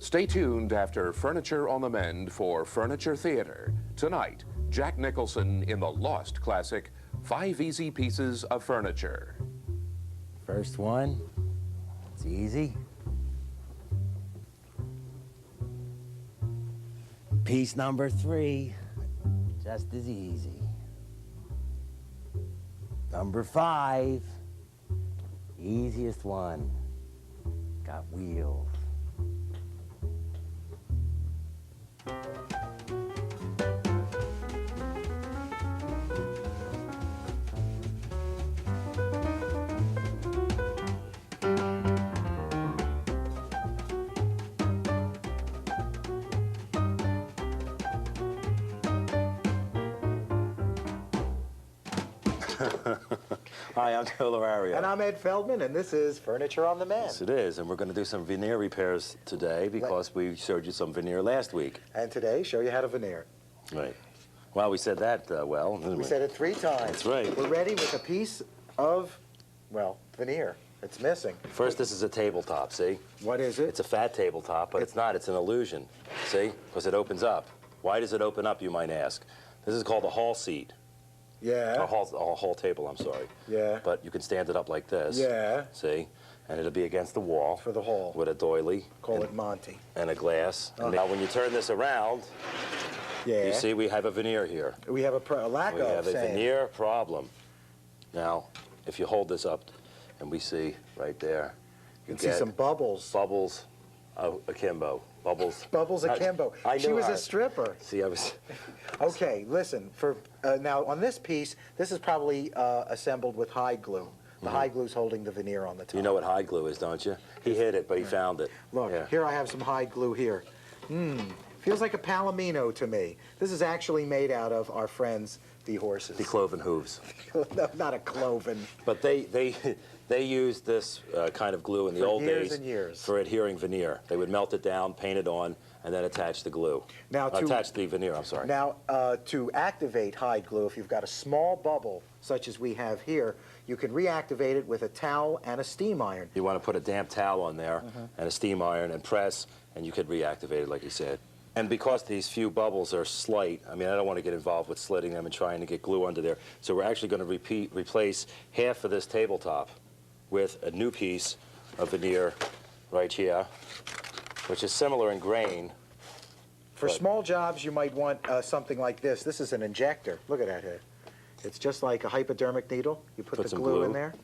Stay tuned after Furniture on the Mend for Furniture Theater. Tonight, Jack Nicholson in the Lost classic, 5 Easy Pieces of Furniture. First one, it's easy. Piece number 3, just as easy. Number 5, easiest one, got wheels. Hi, I'm Joe Lorario. And I'm Ed Feldman, and this is Furniture on the Mend. Yes, it is, and we're going to do some veneer repairs today because we showed you some veneer last week. And today, show you how to veneer. Right. Well, we said that well, didn't we? We said it 3 times. That's right. We're ready with a piece of, well, veneer. It's missing. First, this is a tabletop, see? What is it? It's a fat tabletop, but it's not. It's an illusion, see? Because it opens up. Why does it open up, you might ask? This is called a hall seat. Yeah. A hall table, I'm sorry. Yeah. But you can stand it up like this. Yeah. See? And it'll be against the wall. For the hall. With a doily. Call it Monty. And a glass. And now when you turn this around, yeah. you see we have a veneer here. We have a lack of, We have a saying. veneer problem. Now, if you hold this up, and we see right there, You can see some bubbles. Bubbles akimbo. Bubbles. Bubbles akimbo. She was a stripper. See, I was... Okay, listen. For now, on this piece, this is probably assembled with hide glue. The hide glue's holding the veneer on the top. You know what hide glue is, don't you? He hid it, but he found it. Look, here I have some hide glue here. Feels like a palomino to me. This is actually made out of our friends, the horses. The cloven hooves. No, not a cloven. But they used this kind of glue in the old days and years. for adhering veneer. They would melt it down, paint it on, and then attach the glue. Now attach the veneer, I'm sorry. Now, to activate hide glue, if you've got a small bubble, such as we have here, you can reactivate it with a towel and a steam iron. You want to put a damp towel on there and a steam iron and press, and you could reactivate it like you said. And because these few bubbles are slight, I mean, I don't want to get involved with slitting them and trying to get glue under there. So we're actually going to replace half of this tabletop with a new piece of veneer right here, which is similar in grain. For small jobs, you might want something like this. This is an injector. Look at that here. It's just like a hypodermic needle. You put the glue in there.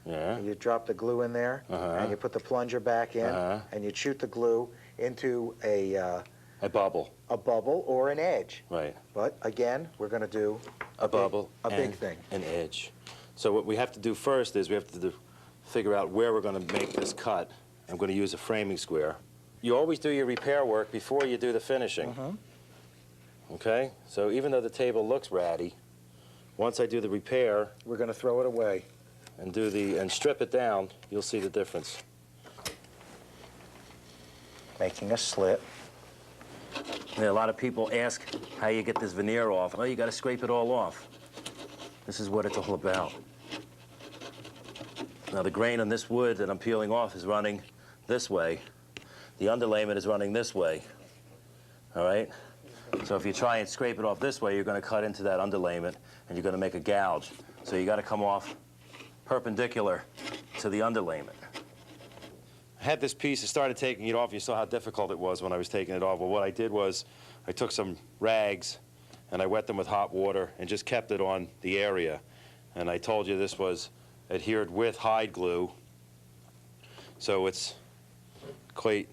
Yeah. And you drop the glue in there, and you put the plunger back in, and you shoot the glue into a bubble. A bubble or an edge. Right. But again, we're going to do a bubble, big thing. An edge. So what we have to do first is we have to figure out where we're going to make this cut. I'm going to use a framing square. You always do your repair work before you do the finishing. Okay? So even though the table looks ratty, once I do the repair, we're going to throw it away and strip it down, you'll see the difference. Making a slit. Yeah, a lot of people ask how you get this veneer off. Well, you got to scrape it all off. This is what it's all about. Now, the grain on this wood that I'm peeling off is running this way. The underlayment is running this way. All right? So if you try and scrape it off this way, you're going to cut into that underlayment, and you're going to make a gouge. So you got to come off perpendicular to the underlayment. I had this piece, I started taking it off. You saw how difficult it was when I was taking it off. Well, what I did was I took some rags and I wet them with hot water and just kept it on the area. And I told you this was adhered with hide glue, so it's quite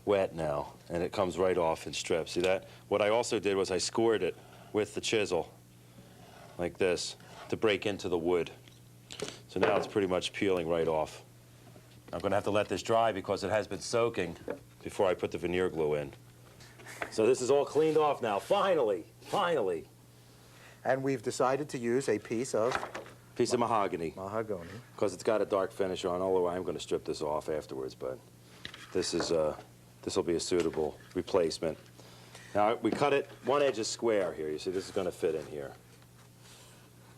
wet now, and it comes right off in strips. See that? What I also did was I scored it with the chisel like this to break into the wood. So now it's pretty much peeling right off. I'm going to have to let this dry because it has been soaking before I put the veneer glue in. So this is all cleaned off now, finally, finally. And we've decided to use a piece of mahogany. Mahogany. Because it's got a dark finish on, although I'm going to strip this off afterwards, but this will be a suitable replacement. Now, we cut it, one edge is square here. You see, this is going to fit in here.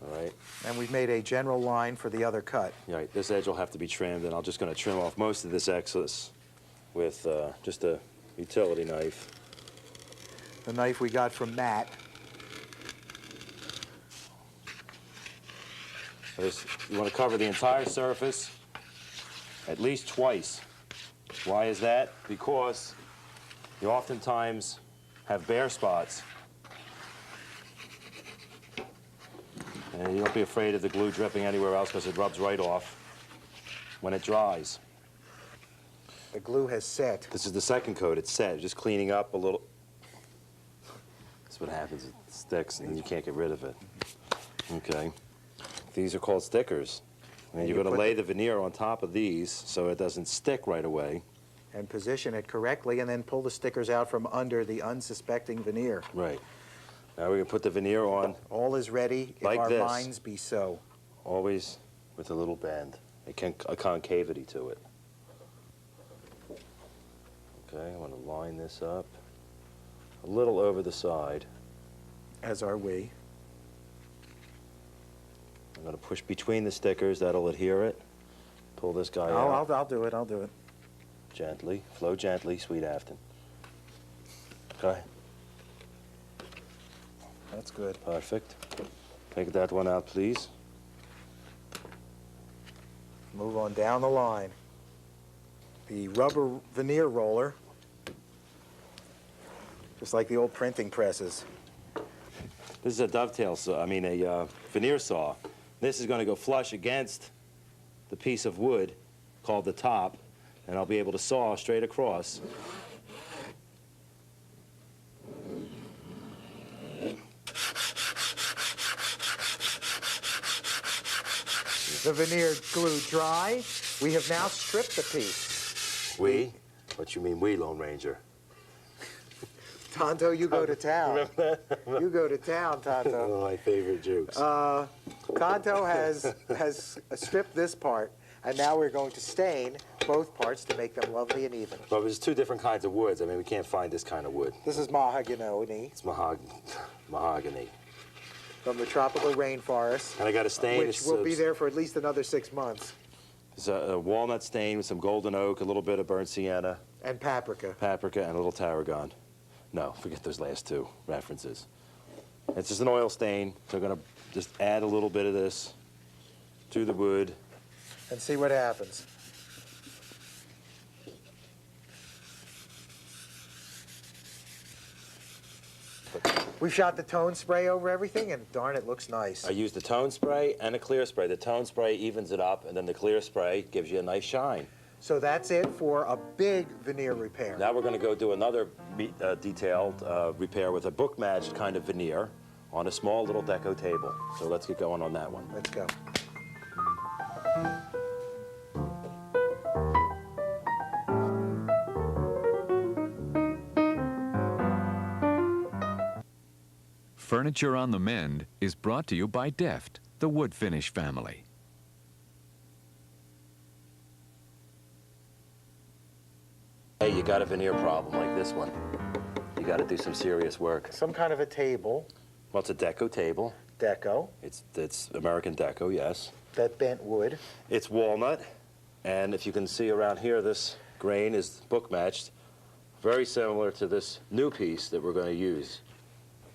All right? And we've made a general line for the other cut. Right, this edge will have to be trimmed, and I'm just going to trim off most of this excess with just a utility knife. The knife we got from Matt. You want to cover the entire surface at least twice. Why is that? Because you oftentimes have bare spots. And you don't be afraid of the glue dripping anywhere else because it rubs right off when it dries. The glue has set. This is the second coat. It's set. Just cleaning up a little. That's what happens. It sticks and you can't get rid of it. Okay. These are called stickers. And you're going to lay the veneer on top of these so it doesn't stick right away. And position it correctly and then pull the stickers out from under the unsuspecting veneer. Right. Now we're going to put the veneer on. All is ready if like our this. minds be so. Always with a little bend, a concavity to it. Okay, I want to line this up a little over the side. As are we. I'm going to push between the stickers. That'll adhere it. Pull this guy out. I'll do it. I'll do it. Gently. Flow gently, sweet Afton. Okay. That's good. Perfect. Take that one out, please. Move on down the line. The rubber veneer roller, just like the old printing presses. This is a dovetail saw, a veneer saw. This is going to go flush against the piece of wood called the top, and I'll be able to saw straight across. The veneer glue dry. We have now stripped the piece. We? What you mean we, Lone Ranger? Tonto, you go to town. Remember that? You go to town, Tonto. One of my favorite jokes. Tonto has stripped this part, and now we're going to stain both parts to make them lovely and even. Well, there's two different kinds of woods. I mean, we can't find this kind of wood. This is mahogany It's mahogany. from the tropical rainforest, And I got a stain. which will be there for at least another 6 months, It's a walnut stain with some golden oak, a little bit of burnt sienna, and paprika. paprika, and a little tarragon. No, forget those last two references. It's just an oil stain, so I'm going to just add a little bit of this to the wood. And see what happens. We shot the tone spray over everything, and darn, it looks nice. I used the tone spray and a clear spray. The tone spray evens it up, and then the clear spray gives you a nice shine. So that's it for a big veneer repair. Now we're going to go do another detailed repair with a book-matched kind of veneer on a small little deco table. So let's get going on that one. Let's go. Furniture on the Mend is brought to you by Deft, the wood finish family. Hey, you got a veneer problem like this one. You got to do some serious work. Some kind of a table, Well, it's a deco table. deco, It's American deco, yes. that bent wood. It's walnut, and if you can see around here, this grain is book matched, very similar to this new piece that we're going to use.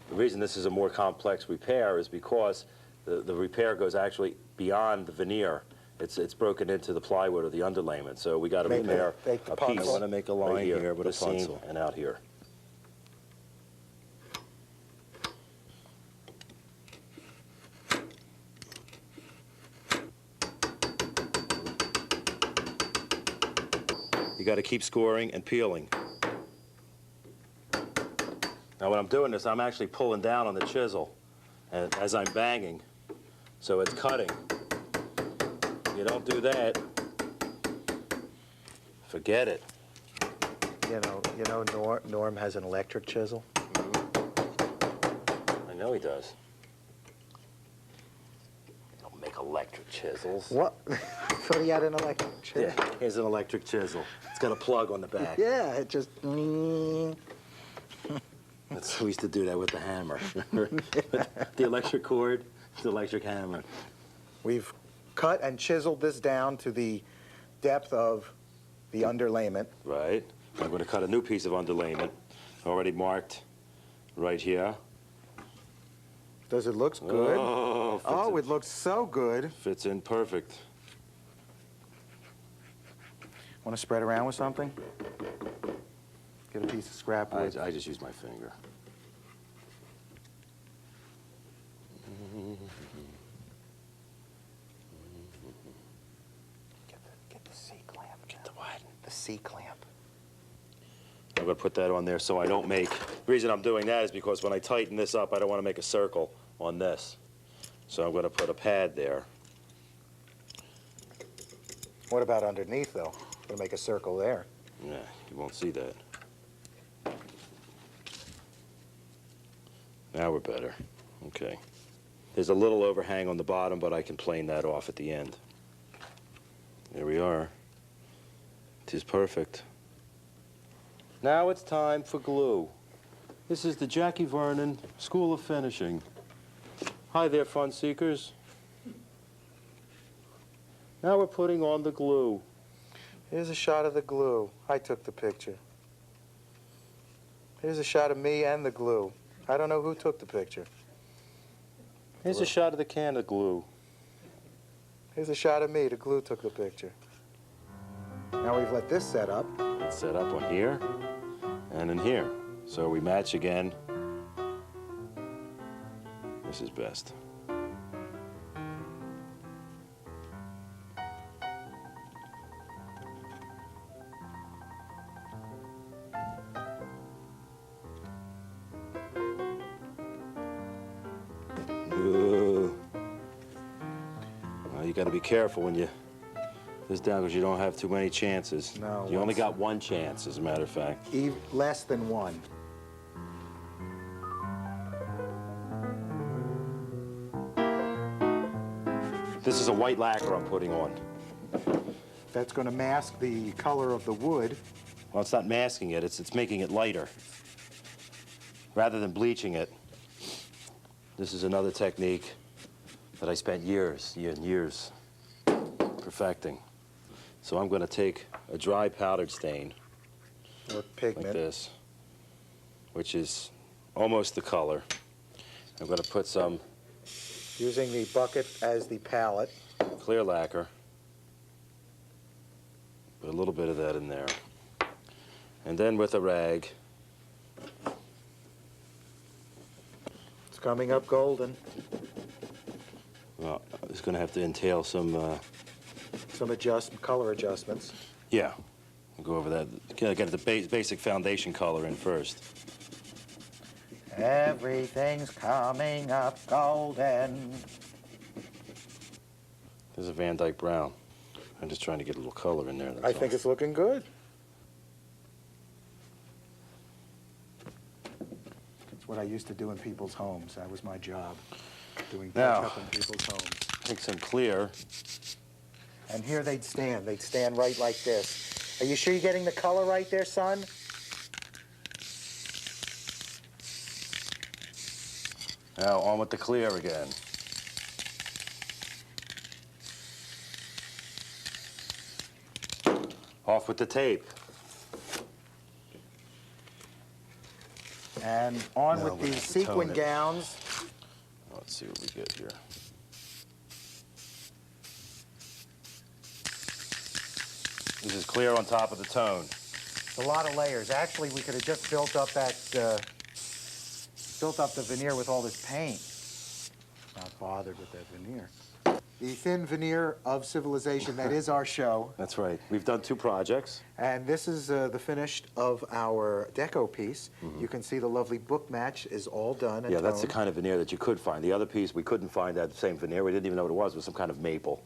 The reason this is a more complex repair is because the repair goes actually beyond the veneer. It's broken into the plywood or the underlayment, so we got to Make repair the a piece. pencil. I want to make a line Right here with a this seam pencil. and out here. You got to keep scoring and peeling. Now, when I'm doing this, I'm actually pulling down on the chisel and as I'm banging, so it's cutting. You don't do that, forget it. You know, Norm has an electric chisel. I know he does. They don't make electric chisels. What? I thought he had an electric chisel. Yeah, here's an electric chisel. It's got a plug on the back. Yeah, it just. We used to do that with the hammer. The electric cord, the electric hammer. We've cut and chiseled this down to the depth of the underlayment. Right. I'm going to cut a new piece of underlayment, already marked right here. Does it look good? Oh, it looks so good. fits in perfect. Want to spread around with something? Get a piece of scrap wood. I just use my finger. Get the C-clamp. Get the what? The C-clamp. I'm going to put that on there so I don't make... The reason I'm doing that is because when I tighten this up, I don't want to make a circle on this. So I'm going to put a pad there. What about underneath, though? Gonna make a circle there. Yeah, you won't see that. Now we're better. Okay. There's a little overhang on the bottom, but I can plane that off at the end. There we are. It is perfect. Now it's time for glue. This is the Jackie Vernon School of Finishing. Hi there, fun seekers. Now we're putting on the glue. Here's a shot of the glue. I took the picture. Here's a shot of me and the glue. I don't know who took the picture. Here's a shot of the can of glue. Here's a shot of me. The glue took the picture. Now we've let this set up. It's set up on here and in here. So we match again. This is best. Well, you got to be careful when you this down because you don't have too many chances. No, you only got one chance, as a matter of fact. Less than one. This is a white lacquer I'm putting on. That's going to mask the color of the wood. Well, it's not masking it, it's making it lighter. Rather than bleaching it, this is another technique that I spent years and years perfecting. So I'm going to take a dry powdered stain, Or pigment. like this, which is almost the color. I'm going to put some Using the bucket as the palette. clear lacquer, put a little bit of that in there. And then with a rag, It's coming up golden. well, it's going to have to entail some, Some color adjustments. yeah, we'll go over that. Get the basic foundation color in first. Everything's coming up golden. There's a Van Dyke Brown. I'm just trying to get a little color in there. That's I think all. it's looking good. It's what I used to do in people's homes. That was my job, doing Now- touch-up in people's homes. Take some clear. And here they'd stand. They'd stand right like this. Are you sure you're getting the color right there, son? Now on with the clear again. Off with the tape. And on Now with we're gonna these have to tone sequin it. gowns. Let's see what we get here. This is clear on top of the tone. A lot of layers. Actually, we could have just built up that, built up the veneer with all this paint. Not bothered with that veneer. The thin veneer of civilization, that is our show. That's right. We've done 2 projects. And this is the finished of our deco piece. You can see the lovely book match is all done and Yeah, that's the toned. kind of veneer that you could find. The other piece, we couldn't find that same veneer. We didn't even know what it was. It was some kind of maple.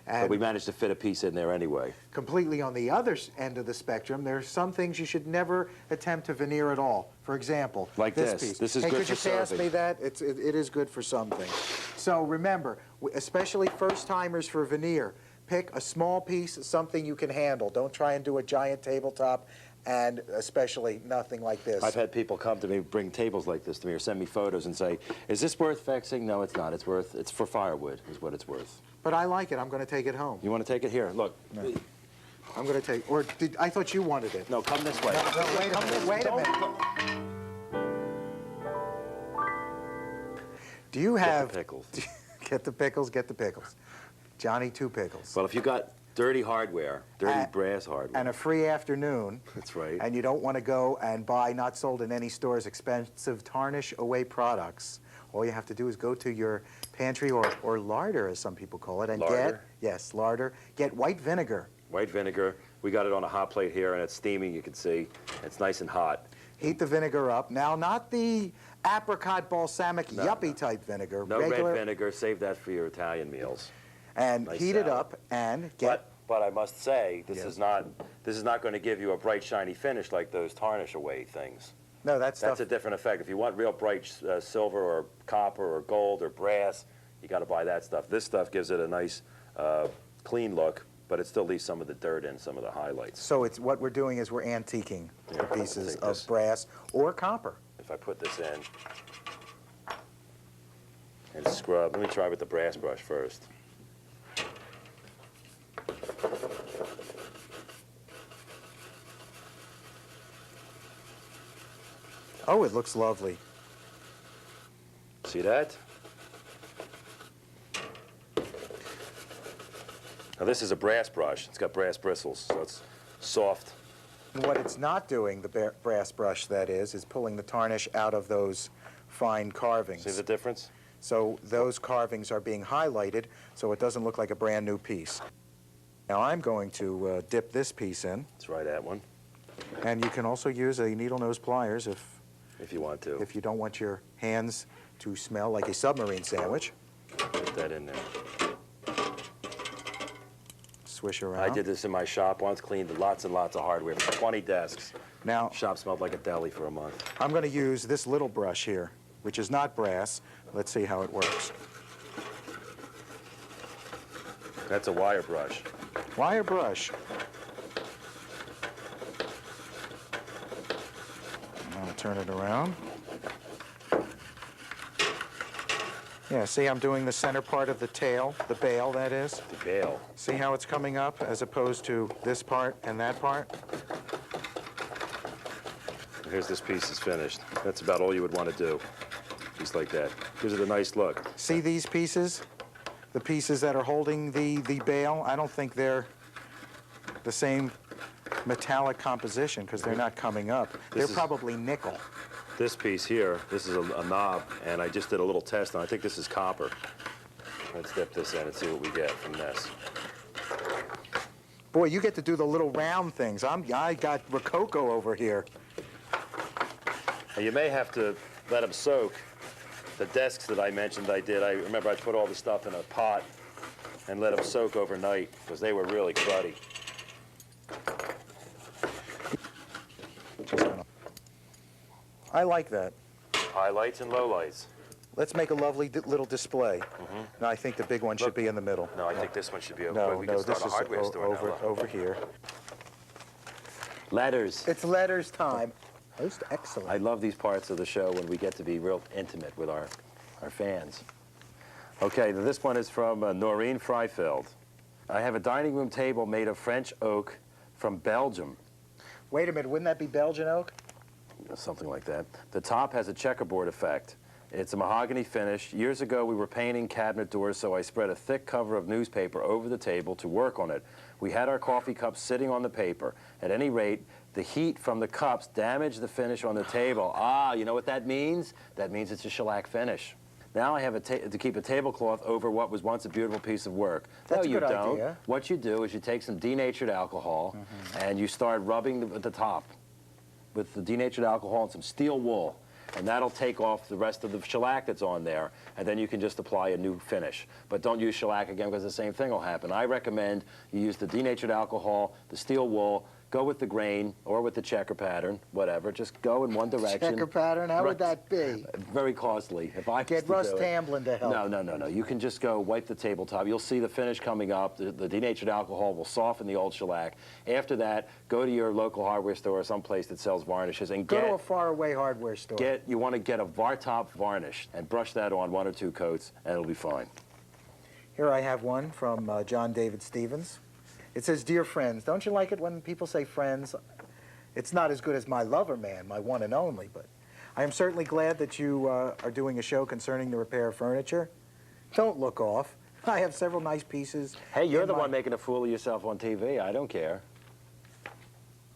But And we managed to fit a piece in there anyway. completely on the other end of the spectrum, there are some things you should never attempt to veneer at all. For example, Like this this. piece. This is hey, good could you for pass serving. me that? It is good for something. So remember, especially first-timers for veneer, pick a small piece, something you can handle. Don't try and do a giant tabletop, and especially nothing like this. I've had people come to me, bring tables like this to me, or send me photos and say, is this worth fixing? No, it's not. It's for firewood, is what it's worth. But I like it. I'm going to take it home. You want to take it? Here, look. I'm going to take, or I thought you wanted it. No, come this way. No, wait a minute. Do you have... Get the pickles. Get the pickles, get the pickles. Johnny, 2 pickles. Well, if you got dirty hardware, dirty brass hardware. And a free afternoon. That's right. And you don't want to go and buy not sold in any stores expensive tarnish away products. All you have to do is go to your pantry or larder, as some people call it, and Larder? yes, larder, get white vinegar. White vinegar. We got it on a hot plate here, and it's steaming, you can see. It's nice and hot. Heat the vinegar up. Now, not the apricot balsamic yuppie type vinegar. No regular, red vinegar. Save that for your Italian meals. And Nice heat it salad. up and get... But I must say, this Yes. is not going to give you a bright, shiny finish like those tarnish away things. No, that's That's a different effect. If you want real bright silver or copper or gold or brass, you got to buy that stuff. This stuff gives it a nice, clean look, but it still leaves some of the dirt in, some of the highlights. So it's what we're doing is we're antiquing the I'll pieces take of this. brass or copper. If I put this in and scrub, let me try with the brass brush first. Oh, it looks lovely. See that? Now this is a brass brush. It's got brass bristles, so it's soft. And what it's not doing, the brass brush that is pulling the tarnish out of those fine carvings. See the difference? So those carvings are being highlighted so it doesn't look like a brand new piece. Now I'm going to dip this piece in, Let's try that one, and you can also use a needle nose pliers if you want to. if you don't want your hands to smell like a submarine sandwich. Put that in there. Swish around. I did this in my shop once, cleaned lots and lots of hardware, 20 desks. Now, Shop smelled like a deli for a month. I'm going to use this little brush here, which is not brass. Let's see how it works. That's a wire brush. Wire brush. Now turn it around. Yeah, see I'm doing the center part of the tail, the bail that is. The bail. See how it's coming up as opposed to this part and that part? Here's this piece is finished. That's about all you would want to do. Piece like that. Gives it a nice look. See these pieces? The pieces that are holding the bail? I don't think they're the same metallic composition because they're not coming up. They're probably nickel. This piece here, this is a knob, and I just did a little test, and I think this is copper. Let's dip this in and see what we get from this. Boy, you get to do the little round things. I got Rococo over here. Now, you may have to let them soak. The desks that I mentioned I did, I remember I put all the stuff in a pot and let them soak overnight because they were really cruddy. I like that. Highlights and lowlights. Let's make a lovely little display. No, I think the big one should be in the middle. No, I think this one should be over. No, we no, can start this a is hardware store now, look. over here. Letters. It's letters time. Most excellent. I love these parts of the show when we get to be real intimate with our fans. Okay, this one is from Noreen Freifeld. I have a dining room table made of French oak from Belgium. Wait a minute, wouldn't that be Belgian oak? Something like that. The top has a checkerboard effect. It's a mahogany finish. Years ago, we were painting cabinet doors, so I spread a thick cover of newspaper over the table to work on it. We had our coffee cups sitting on the paper. At any rate, the heat from the cups damaged the finish on the table. Ah, you know what that means? That means it's a shellac finish. Now I have to keep a tablecloth over what was once a beautiful piece of work. That's no, a you good don't. idea. What you do is you take some denatured alcohol and you start rubbing the top with the denatured alcohol and some steel wool. And that'll take off the rest of the shellac that's on there, and then you can just apply a new finish. But don't use shellac again because the same thing will happen. I recommend you use the denatured alcohol, the steel wool, go with the grain or with the checker pattern, whatever. Just go in one direction. Checker pattern, how would that be? Very costly. If I Get Russ Tamblin to help. No. You can just go wipe the tabletop. You'll see the finish coming up. The denatured alcohol will soften the old shellac. After that, go to your local hardware store or someplace that sells varnishes and Go to a faraway hardware store. you want to get a Vartop varnish and brush that on 1 or 2 coats, and it'll be fine. Here I have one from John David Stevens. It says, "Dear friends." Don't you like it when people say friends? It's not as good as my lover man, my one and only, but I am certainly glad that you are doing a show concerning the repair of furniture. Don't look off. I have several nice pieces. Hey, you're in the my- one making a fool of yourself on TV. I don't care.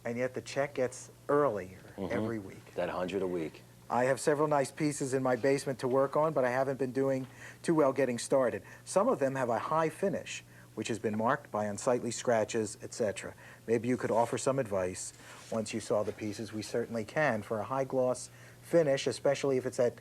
And yet the check gets earlier every week. That 100 a week. I have several nice pieces in my basement to work on, but I haven't been doing too well getting started. Some of them have a high finish, which has been marked by unsightly scratches, etc. Maybe you could offer some advice once you saw the pieces. We certainly can for a high gloss finish, especially if it's that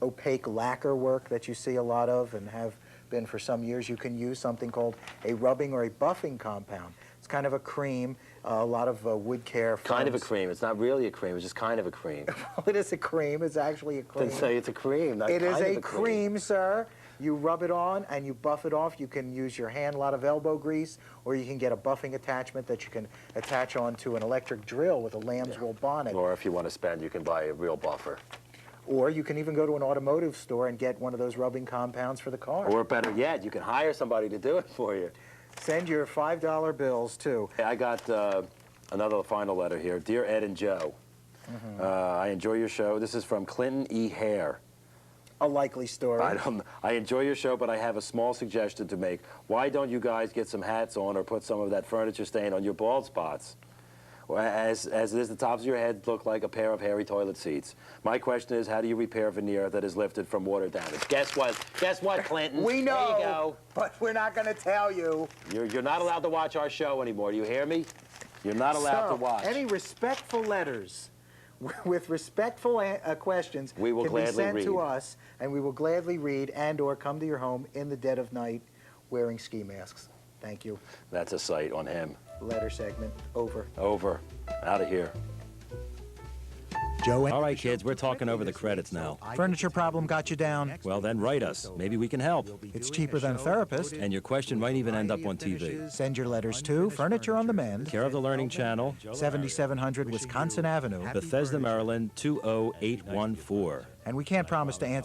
opaque lacquer work that you see a lot of and have been for some years. You can use something called a rubbing or a buffing compound. It's kind of a cream. A lot of wood care firms. Kind of a cream. It's not really a cream. It's just kind of a cream. Well, it is a cream. It's actually a cream. Then say it's a cream, not It kind is of a cream, sir. You rub it on and you buff it off. You can use your hand, a lot of elbow grease, or you can get a buffing attachment that you can attach onto an electric drill with a lamb's wool bonnet. Or if you want to spend, you can buy a real buffer. Or you can even go to an automotive store and get one of those rubbing compounds for the car. Or better yet, you can hire somebody to do it for you. Send your $5 bills, too. I got another final letter here. Dear Ed and Joe, I enjoy your show. This is from Clinton E. Hare. A likely story. I enjoy your show, but I have a small suggestion to make. Why don't you guys get some hats on or put some of that furniture stain on your bald spots? As it is, the tops of your head look like a pair of hairy toilet seats. My question is, how do you repair veneer that is lifted from water damage? Guess what? Guess what, Clinton? We know, There you go. but we're not going to tell you. You're not allowed to watch our show anymore. Do you hear me? You're not allowed to watch. Any respectful letters with respectful questions We will can be gladly sent read. to us, and we will gladly read and or come to your home in the dead of night wearing ski masks. Thank you. That's a sight on him. Letter segment over. Over. Out of here. Joe. All right, kids, we're talking over the credits now. Furniture problem got you down? Well, then write us. Maybe we can help. It's cheaper than a therapist. And your question might even end up on TV. Send your letters to Furniture on the Mend, Care of the Learning Channel, 7700 Wisconsin Avenue. Bethesda, Maryland, 20814. And we can't promise to answer